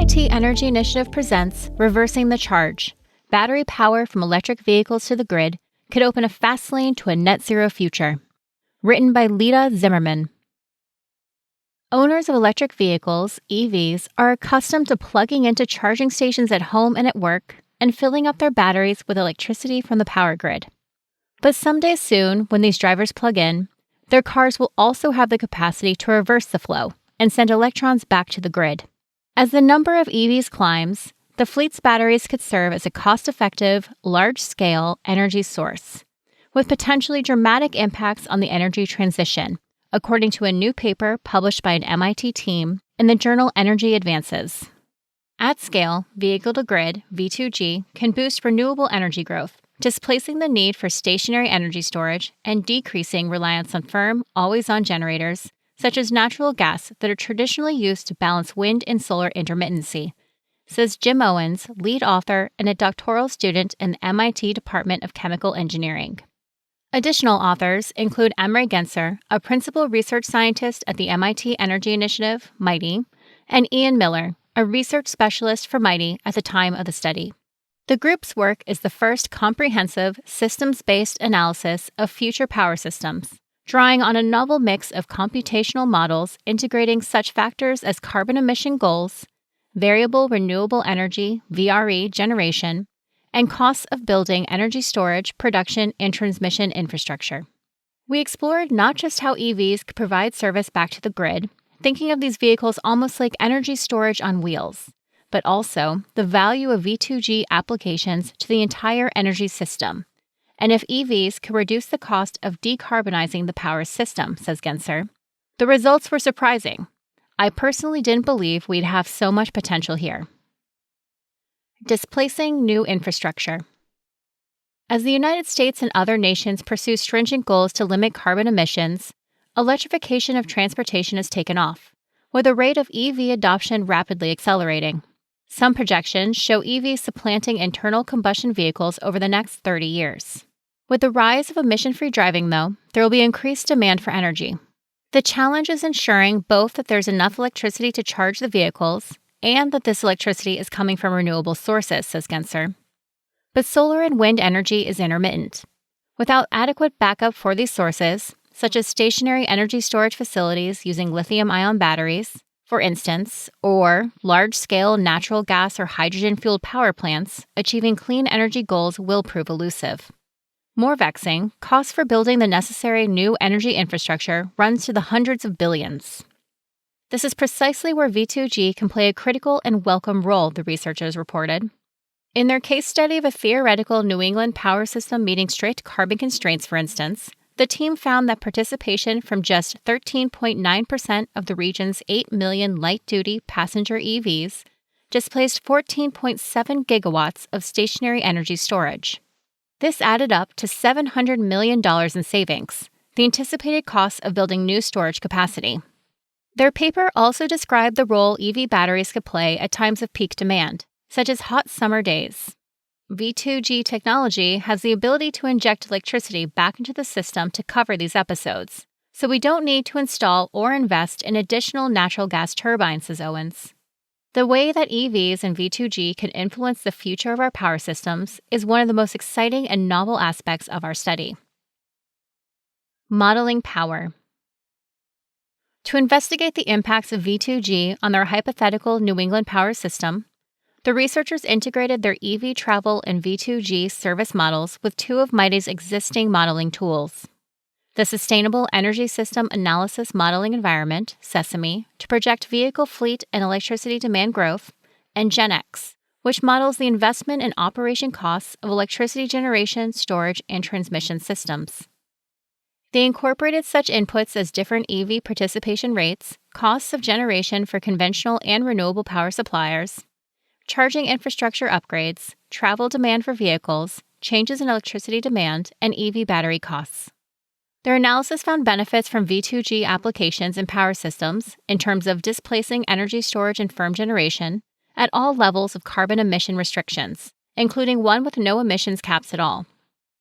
MITEI Energy Initiative presents Reversing the Charge. Battery power from electric vehicles to the grid could open a fast lane to a net zero future. Written by Lita Zimmerman. Owners of electric vehicles, EVs, are accustomed to plugging into charging stations at home and at work and filling up their batteries with electricity from the power grid. But someday soon, when these drivers plug in, their cars will also have the capacity to reverse the flow and send electrons back to the grid. As the number of EVs climbs, the fleet's batteries could serve as a cost-effective, large-scale energy source, with potentially dramatic impacts on the energy transition, according to a new paper published by an MIT team in the journal Energy Advances. At scale, vehicle-to-grid, V2G, can boost renewable energy growth, displacing the need for stationary energy storage and decreasing reliance on firm, always-on generators, such as natural gas that are traditionally used to balance wind and solar intermittency, says Jim Owens, lead author and a doctoral student in the MIT Department of Chemical Engineering. Additional authors include Emre Gencer, a principal research scientist at the MIT Energy Initiative, MITEI, and Ian Miller, a research specialist for MITEI at the time of the study. The group's work is the first comprehensive, systems-based analysis of future power systems, drawing on a novel mix of computational models integrating such factors as carbon emission goals, variable renewable energy (VRE) generation, and costs of building energy storage, production, and transmission infrastructure. We explored not just how EVs could provide service back to the grid, thinking of these vehicles almost like energy storage on wheels, but also the value of V2G applications to the entire energy system, and if EVs could reduce the cost of decarbonizing the power system, says Gencer. The results were surprising. I personally didn't believe we'd have so much potential here. Displacing new infrastructure. As the United States and other nations pursue stringent goals to limit carbon emissions, electrification of transportation has taken off, with the rate of EV adoption rapidly accelerating. Some projections show EVs supplanting internal combustion vehicles over the next 30 years. With the rise of emission-free driving, though, there will be increased demand for energy. The challenge is ensuring both that there's enough electricity to charge the vehicles and that this electricity is coming from renewable sources, says Gencer. But solar and wind energy is intermittent. Without adequate backup for these sources, such as stationary energy storage facilities using lithium-ion batteries, for instance, or large-scale natural gas or hydrogen-fueled power plants, achieving clean energy goals will prove elusive. More vexing, costs for building the necessary new energy infrastructure runs to the hundreds of billions. This is precisely where V2G can play a critical and welcome role, the researchers reported. In their case study of a theoretical New England power system meeting strict carbon constraints, for instance, the team found that participation from just 13.9% of the region's 8 million light-duty passenger EVs displaced 14.7 gigawatts of stationary energy storage. This added up to $700 million in savings, the anticipated cost of building new storage capacity. Their paper also described the role EV batteries could play at times of peak demand, such as hot summer days. V2G technology has the ability to inject electricity back into the system to cover these episodes, so we don't need to install or invest in additional natural gas turbines, says Owens. The way that EVs and V2G can influence the future of our power systems is one of the most exciting and novel aspects of our study. Modeling power. To investigate the impacts of V2G on their hypothetical New England power system, the researchers integrated their EV travel and V2G service models with two of MITEI's existing modeling tools: the Sustainable Energy System Analysis Modeling Environment, SESAME, to project vehicle fleet and electricity demand growth, and GenX, which models the investment and operation costs of electricity generation, storage, and transmission systems. They incorporated such inputs as different EV participation rates, costs of generation for conventional and renewable power suppliers, charging infrastructure upgrades, travel demand for vehicles, changes in electricity demand, and EV battery costs. Their analysis found benefits from V2G applications in power systems in terms of displacing energy storage and firm generation at all levels of carbon emission restrictions, including one with no emissions caps at all.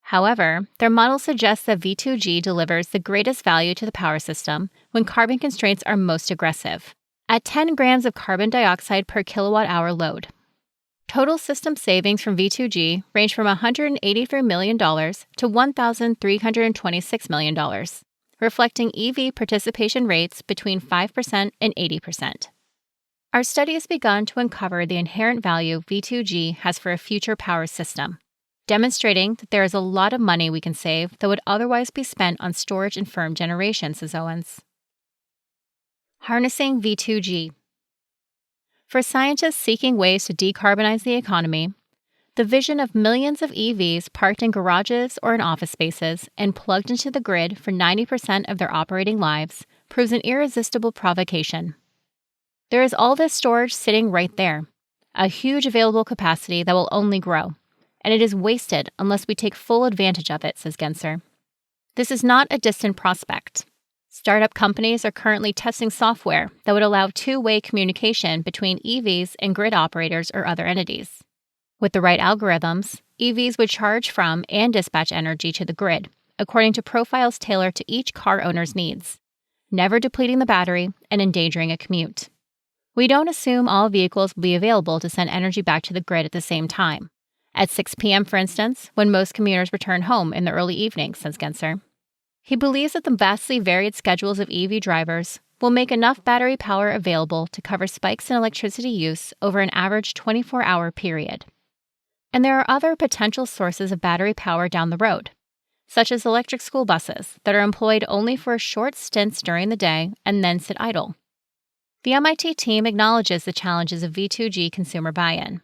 However, their model suggests that V2G delivers the greatest value to the power system when carbon constraints are most aggressive, at 10 grams of carbon dioxide per kilowatt-hour load. Total system savings from V2G range from $183 million to $1,326 million, reflecting EV participation rates between 5% and 80%. Our study has begun to uncover the inherent value V2G has for a future power system, demonstrating that there is a lot of money we can save that would otherwise be spent on storage and firm generation, says Owens. Harnessing V2G. For scientists seeking ways to decarbonize the economy, the vision of millions of EVs parked in garages or in office spaces and plugged into the grid for 90% of their operating lives proves an irresistible provocation. There is all this storage sitting right there, a huge available capacity that will only grow, and it is wasted unless we take full advantage of it, says Genser. This is not a distant prospect. Startup companies are currently testing software that would allow two-way communication between EVs and grid operators or other entities. With the right algorithms, EVs would charge from and dispatch energy to the grid, according to profiles tailored to each car owner's needs, never depleting the battery and endangering a commute. We don't assume all vehicles will be available to send energy back to the grid at the same time, at 6 p.m., for instance, when most commuters return home in the early evening, says Genser. He believes that the vastly varied schedules of EV drivers will make enough battery power available to cover spikes in electricity use over an average 24-hour period. And there are other potential sources of battery power down the road, such as electric school buses that are employed only for short stints during the day and then sit idle. The MITEI team acknowledges the challenges of V2G consumer buy-in.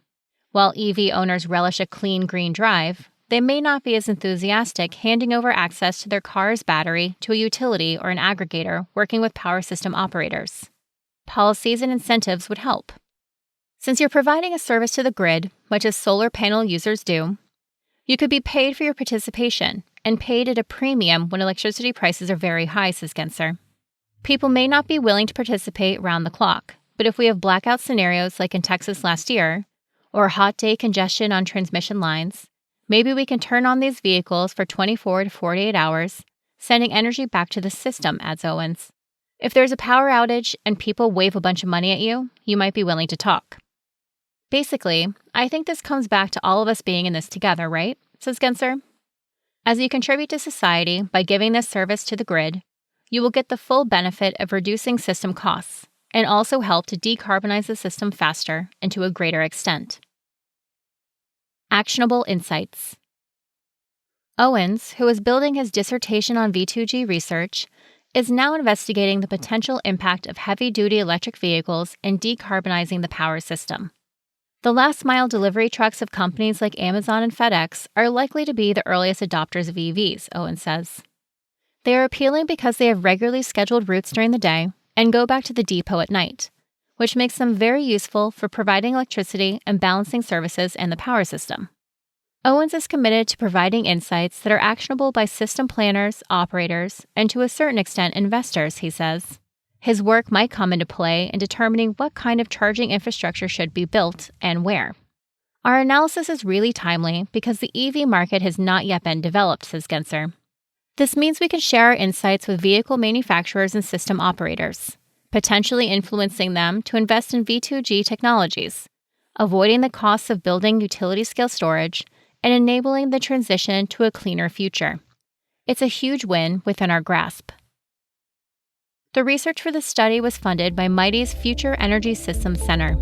While EV owners relish a clean green drive, they may not be as enthusiastic handing over access to their car's battery to a utility or an aggregator working with power system operators. Policies and incentives would help. Since you're providing a service to the grid, much as solar panel users do, you could be paid for your participation and paid at a premium when electricity prices are very high, says Genser. People may not be willing to participate round the clock, but if we have blackout scenarios like in Texas last year, or hot day congestion on transmission lines, maybe we can turn on these vehicles for 24 to 48 hours, sending energy back to the system, adds Owens. If there's a power outage and people wave a bunch of money at you, you might be willing to talk. Basically, I think this comes back to all of us being in this together, right? Says Genser. As you contribute to society by giving this service to the grid, you will get the full benefit of reducing system costs and also help to decarbonize the system faster and to a greater extent. Actionable insights. Owens, who is building his dissertation on V2G research, is now investigating the potential impact of heavy-duty electric vehicles in decarbonizing the power system. The last-mile delivery trucks of companies like Amazon and FedEx are likely to be the earliest adopters of EVs, Owens says. They are appealing because they have regularly scheduled routes during the day and go back to the depot at night, which makes them very useful for providing electricity and balancing services in the power system. Owens is committed to providing insights that are actionable by system planners, operators, and to a certain extent investors, he says. His work might come into play in determining what kind of charging infrastructure should be built and where. Our analysis is really timely because the EV market has not yet been developed, says Genser. This means we can share our insights with vehicle manufacturers and system operators, potentially influencing them to invest in V2G technologies, avoiding the costs of building utility-scale storage, and enabling the transition to a cleaner future. It's a huge win within our grasp. The research for the study was funded by MITEI's Future Energy Systems Center.